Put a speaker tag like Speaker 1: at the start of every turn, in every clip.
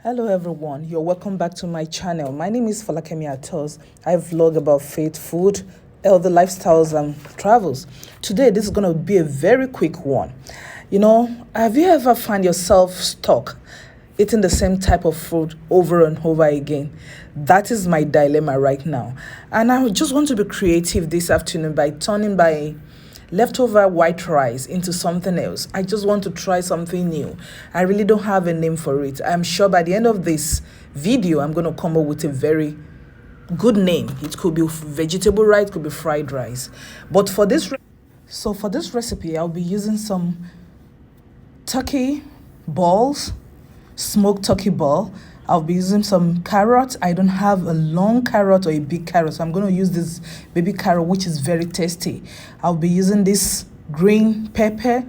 Speaker 1: Hello everyone, you're welcome back to my channel. My name is Falakemi Atos. I vlog about faith, food, healthy lifestyles and travels. Today this is going to be a very quick one. Have you ever found yourself stuck eating the same type of food over and over again? That is my dilemma right now. And I just want to be creative this afternoon by turning my leftover white rice into something else. I just want to try something new. I really don't have a name for it. I'm sure by the end of this video, I'm going to come up with a very good name. It could be vegetable rice, it could be fried rice. But for this recipe, I'll be using some turkey balls, smoked turkey ball. I'll be using some carrots. I don't have a long carrot or a big carrot, so I'm going to use this baby carrot, which is very tasty. I'll be using this green pepper.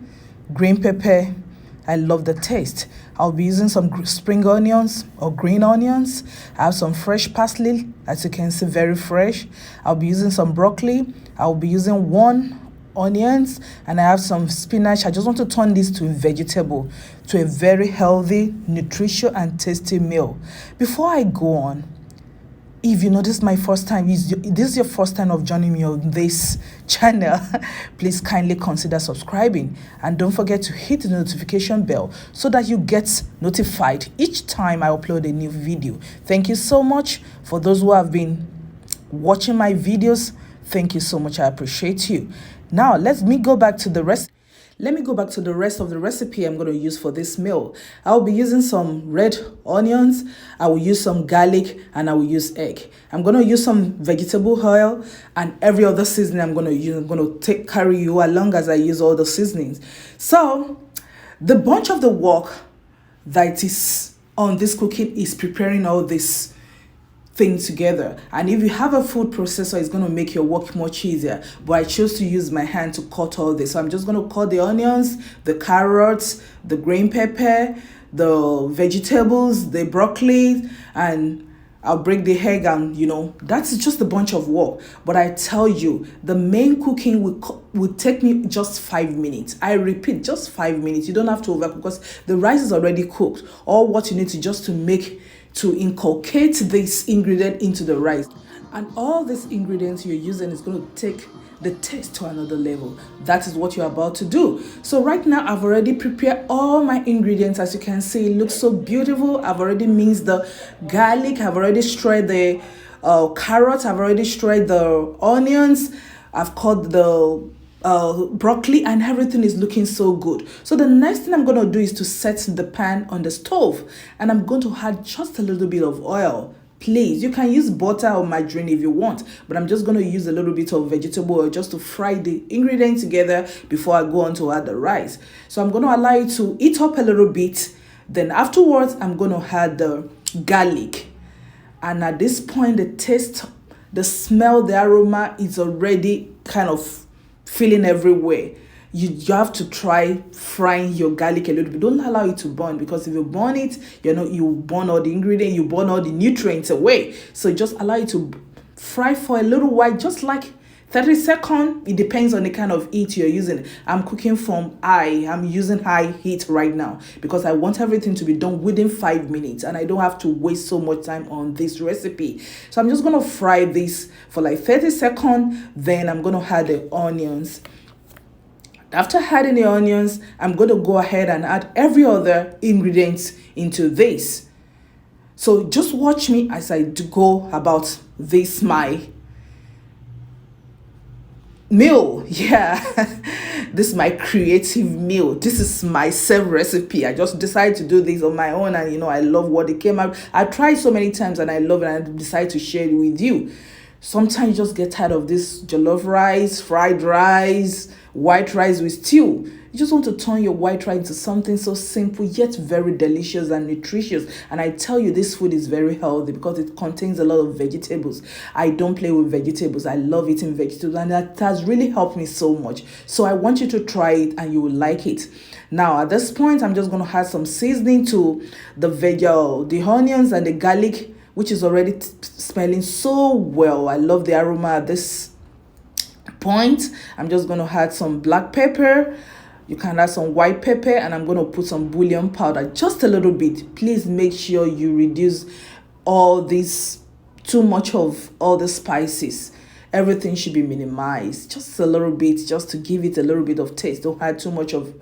Speaker 1: I love the taste. I'll be using some spring onions or green onions. I have some fresh parsley, as you can see, very fresh. I'll be using some broccoli. I'll be using one onions, and I have some spinach. I just want to turn this to a vegetable, to a very healthy, nutritious and tasty meal. Before I go on, if you know this is my first time, this is your first time of joining me on this channel, please kindly consider subscribing, and don't forget to hit the notification bell so that you get notified each time I upload a new video. Thank you so much for those who have been watching my videos. Thank you so much. I appreciate you. Now, let me go back to the rest of the recipe I'm going to use for this meal. I'll be using some red onions, I will use some garlic, and I will use egg. I'm going to use some vegetable oil and every other seasoning I'm going to use. I'm going to carry you along as I use all the seasonings. So, the bunch of the work that is on this cooking is preparing all this thing together. And if you have a food processor, it's going to make your work much easier, but I chose to use my hand to cut all this. So I'm just going to cut the onions, the carrots, the green pepper, the vegetables, the broccoli, and I'll break the egg, and that's just a bunch of work. But I tell you, the main cooking will take me just 5 minutes. I repeat, just 5 minutes. You don't have to overcook because the rice is already cooked. All what you need to inculcate this ingredient into the rice, and all these ingredients you're using is going to take the taste to another level. That is what you're about to do. So right now I've already prepared all my ingredients. As you can see, it looks so beautiful. I've already minced the garlic, I've already shredded the carrots, I've already shredded the onions, I've cut the broccoli, and everything is looking so good. So the next thing I'm going to do is to set the pan on the stove, and I'm going to add just a little bit of oil. Please, you can use butter or margarine if you want, but I'm just going to use a little bit of vegetable oil just to fry the ingredients together before I go on to add the rice. So I'm going to allow it to heat up a little bit. Then afterwards, I'm going to add the garlic. And at this point, the taste, the smell, the aroma is already kind of filling everywhere. You have to try frying your garlic a little bit. Don't allow it to burn, because if you burn it, you burn all the ingredients, you burn all the nutrients away. So just allow it to fry for a little while, just like 30 seconds. It depends on the kind of heat you're using. I'm using high heat right now because I want everything to be done within 5 minutes, and I don't have to waste so much time on this recipe. So I'm just going to fry this for like 30 seconds. Then I'm going to add the onions. After adding the onions, I'm going to go ahead and add every other ingredient into this. So just watch me as I go about this, my meal. Yeah, this is my creative meal. This is my self recipe. I just decided to do this on my own, and I love what it came out. I tried so many times and I love it, and I decided to share it with you. Sometimes you just get tired of this jollof rice, fried rice, white rice with stew. You just want to turn your white rice into something so simple yet very delicious and nutritious. And I tell you, this food is very healthy because it contains a lot of vegetables. I don't play with vegetables. I love eating vegetables, and that has really helped me so much. So I want you to try it and you will like it. Now at this point, I'm just going to add some seasoning to the onions and the garlic, which is already smelling so well. I love the aroma at this point. I'm just going to add some black pepper, You can add some white pepper, and I'm going to put some bouillon powder, just a little bit. Please make sure you reduce all this, too much of all the spices. Everything should be minimized, just a little bit, just to give it a little bit of taste. Don't add too much of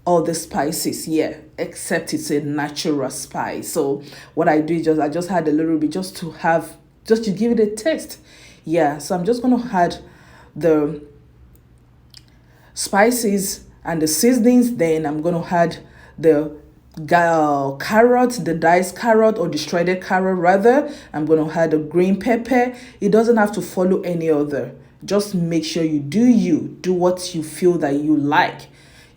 Speaker 1: all the spices, yeah, except it's a natural spice. So what I do is I just add a little bit, just to give it a taste. Yeah, so I'm just going to add the spices and the seasonings. Then I'm going to add the carrot, the diced carrot, or the shredded carrot rather. I'm going to add the green pepper. It doesn't have to follow any other. Just make sure you do what you feel that you like.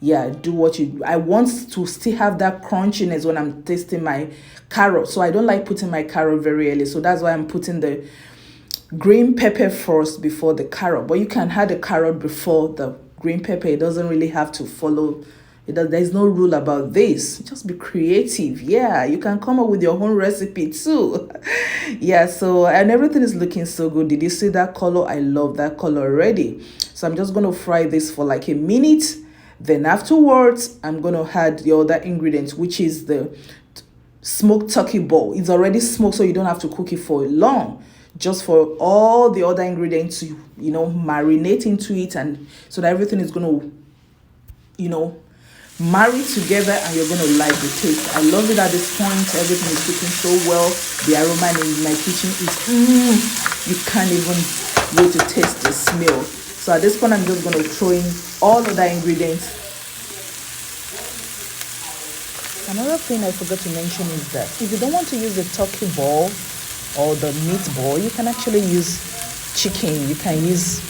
Speaker 1: Yeah, do what I want to still have that crunchiness when I'm tasting my carrot. So I don't like putting my carrot very early. So that's why I'm putting the green pepper first before the carrot. But you can add the carrot before the green pepper. It doesn't really have to follow. There's no rule about this. Just be creative. Yeah, you can come up with your own recipe too. Yeah, so, and everything is looking so good. Did you see that color? I love that color already. So I'm just going to fry this for like a minute. Then afterwards, I'm going to add the other ingredient, which is the smoked turkey ball. It's already smoked, so you don't have to cook it for long. Just for all the other ingredients to, marinate into it, and so that everything is going to, marry together, and you're going to like the taste. I love it at this point. Everything is cooking so well. The aroma in my kitchen is, you can't even wait to taste the smell. So at this point, I'm just going to throw in all of the ingredients. Another thing I forgot to mention is that if you don't want to use the turkey ball or the meatball, you can actually use chicken. You can use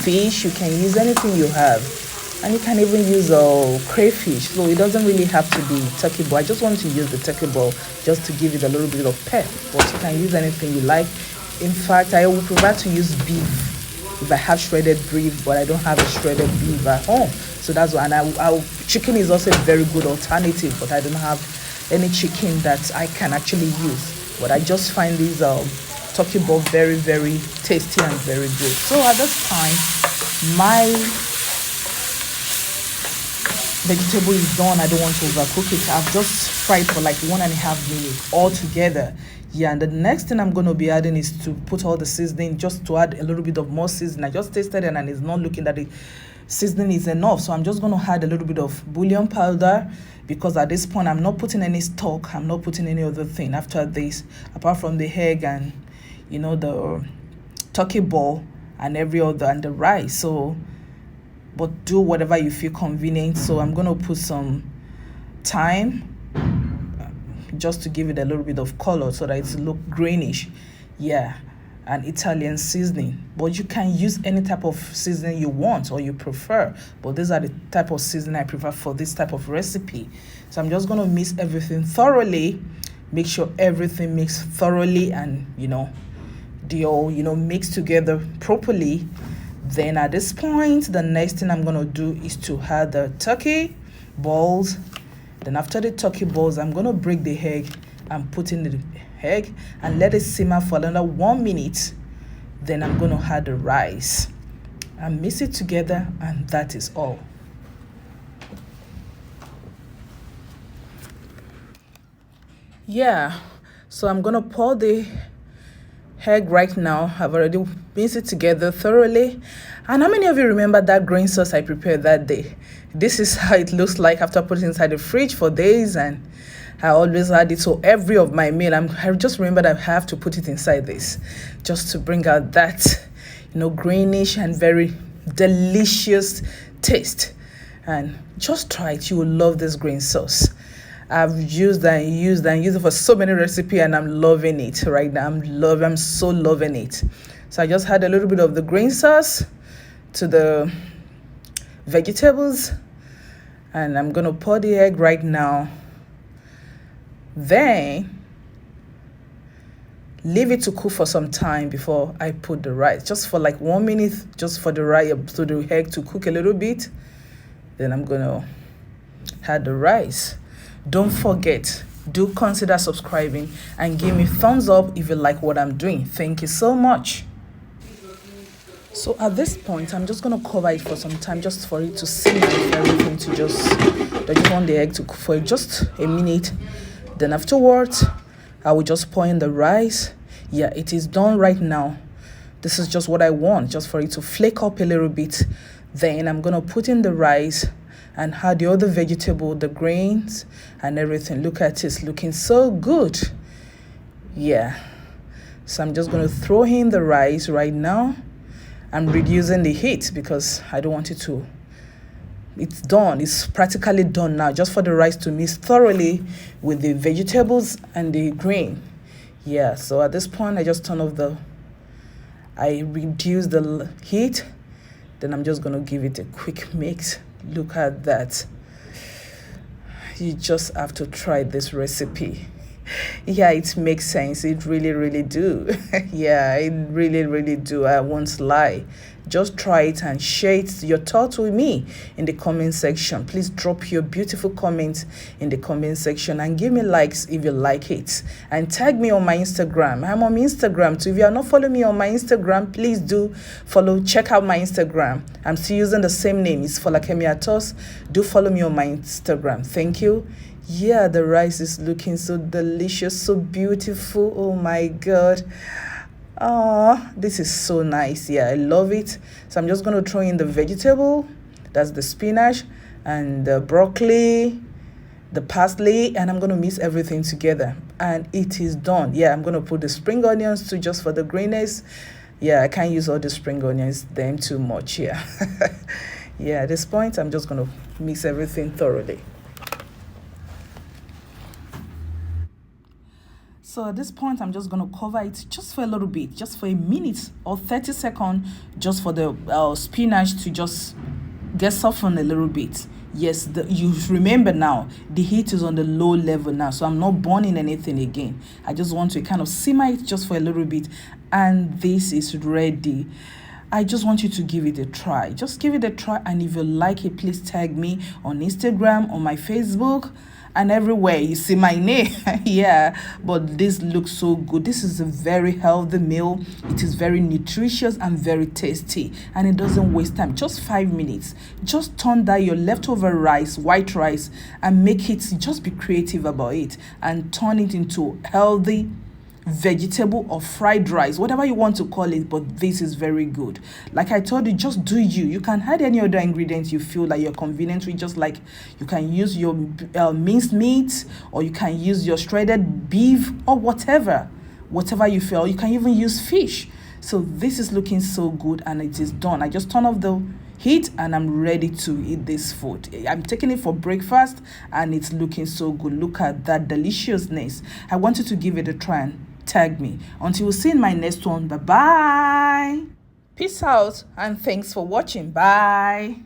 Speaker 1: fish. You can use anything you have. And you can even use crayfish. So it doesn't really have to be turkey ball. I just want to use the turkey ball just to give it a little bit of pep. But you can use anything you like. In fact, I would prefer to use beef if I have shredded beef, but I don't have a shredded beef at home. So that's why. And chicken is also a very good alternative, but I don't have any chicken that I can actually use. But I just find these turkey ball very, very tasty and very good. So at this time, my vegetable is done. I don't want to overcook it. I've just fried for like 1.5 minutes all together. Yeah, and the next thing I'm going to be adding is to put all the seasoning, just to add a little bit of more seasoning. I just tasted it and it's not looking that the seasoning is enough. So I'm just going to add a little bit of bouillon powder, because at this point I'm not putting any stock. I'm not putting any other thing after this, apart from the egg and the turkey ball and every other, and the rice. So but do whatever you feel convenient. So I'm going to put some thyme, just to give it a little bit of color so that it look greenish. Yeah, and Italian seasoning. But you can use any type of seasoning you want or you prefer. But these are the type of seasoning I prefer for this type of recipe. So I'm just going to mix everything thoroughly. Make sure everything mixed thoroughly and, they all, mix together properly. Then at this point, the next thing I'm going to do is to add the turkey balls. Then after the turkey balls, I'm going to break the egg and put in the egg and let it simmer for another 1 minute. Then I'm going to add the rice and mix it together, and that is all. Yeah, so I'm going to pour the egg right now. I've already mixed it together thoroughly. And how many of you remember that green sauce I prepared that day? This is how it looks like after putting it inside the fridge for days, and I always add it to every of my meal. I just remembered I have to put it inside this just to bring out that greenish and very delicious taste. And just try it. You will love this green sauce. I've used it for so many recipes, and I'm loving it right now. I'm so loving it. So I just add a little bit of the green sauce to the vegetables, and I'm gonna pour the egg right now. Then leave it to cook for some time before I put the rice, just for like 1 minute, just for the rice, so the egg to cook a little bit. Then I'm gonna add the rice. Don't forget, do consider subscribing and give me thumbs up if you like what I'm doing. Thank you so much. So at this point, I'm just gonna cover it for some time, just for it to simmer, for everything to just, I just want the egg to cook for just a minute. Then afterwards, I will just pour in the rice. Yeah, it is done right now. This is just what I want, just for it to flake up a little bit. Then I'm gonna put in the rice and add the other vegetable, the grains and everything. Look at it, it's looking so good. Yeah, so I'm just gonna throw in the rice right now. I'm reducing the heat because I don't want it to, it's done, it's practically done now, just for the rice to mix thoroughly with the vegetables and the grain. Yeah, so at this point I just turn off I reduce the heat. Then I'm just gonna give it a quick mix. Look at that. You just have to try this recipe. Yeah, it makes sense. It really do. Yeah, it really do. I won't lie. Just try it and share your thoughts with me in the comment section. Please drop your beautiful comments in the comment section and give me likes if you like it. And tag me on my Instagram. I'm on Instagram too. If you are not following me on my Instagram, please do follow. Check out my Instagram. I'm still using the same name. It's Falakemi Atos. Do follow me on my Instagram. Thank you. Yeah, the rice is looking so delicious, so beautiful. Oh my God. Oh, this is so nice. Yeah, I love it. So I'm just going to throw in the vegetable. That's the spinach and the broccoli, the parsley, and I'm going to mix everything together. And it is done. Yeah, I'm going to put the spring onions too, just for the greenness. Yeah, I can't use all the spring onions, them too much. Yeah. Yeah, at this point, I'm just going to mix everything thoroughly. So at this point, I'm just going to cover it just for a little bit, just for a minute or 30 seconds, just for the spinach to just get softened a little bit. Yes, you remember now, the heat is on the low level now, so I'm not burning anything again. I just want to kind of simmer it just for a little bit, and this is ready. I just want you to give it a try. Just give it a try, and if you like it, please tag me on Instagram, on my Facebook, and everywhere you see my name. Yeah, but this looks so good. This is a very healthy meal. It is very nutritious and very tasty, and it doesn't waste time. Just 5 minutes. Just turn that your leftover rice, white rice, and make it, just be creative about it and turn it into healthy vegetable or fried rice, whatever you want to call it, but this is very good. Like I told you, just do you can add any other ingredients you feel like you're convenient with. Just like you can use your minced meat, or you can use your shredded beef, or whatever you feel. You can even use fish. So this is looking so good, and it is done. I just turn off the heat and I'm ready to eat this food. I'm taking it for breakfast, and it's looking so good. Look at that deliciousness. I want you to give it a try and tag me. Until we see in my next one, bye bye. Peace out, and thanks for watching. Bye.